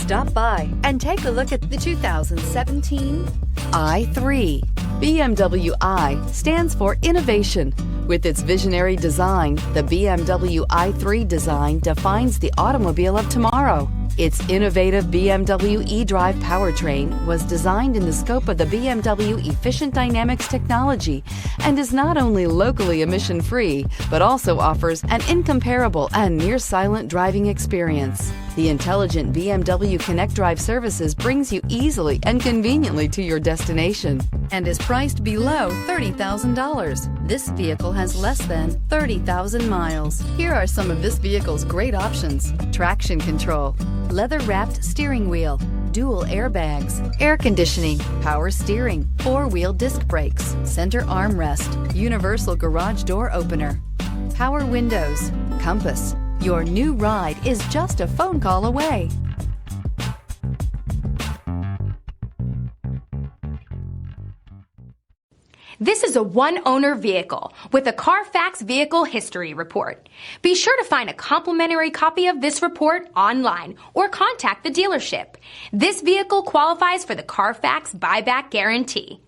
Stop by and take a look at the 2017 i3. BMW i stands for innovation. With its visionary design, the BMW i3 design defines the automobile of tomorrow. Its innovative BMW eDrive powertrain was designed in the scope of the BMW Efficient Dynamics technology and is not only locally emission-free, but also offers an incomparable and near-silent driving experience. The intelligent BMW Connect Drive services brings you easily and conveniently to your destination and is priced below $30,000. This vehicle has less than 30,000 miles. Here are some of this vehicle's great options: traction control, leather-wrapped steering wheel, dual airbags, air conditioning, power steering, four-wheel disc brakes, center armrest, universal garage door opener, power windows, compass. Your new ride is just a phone call away. This is a one-owner vehicle with a Carfax Vehicle History Report. Be sure to find a complimentary copy of this report online or contact the dealership. This vehicle qualifies for the Carfax Buyback Guarantee.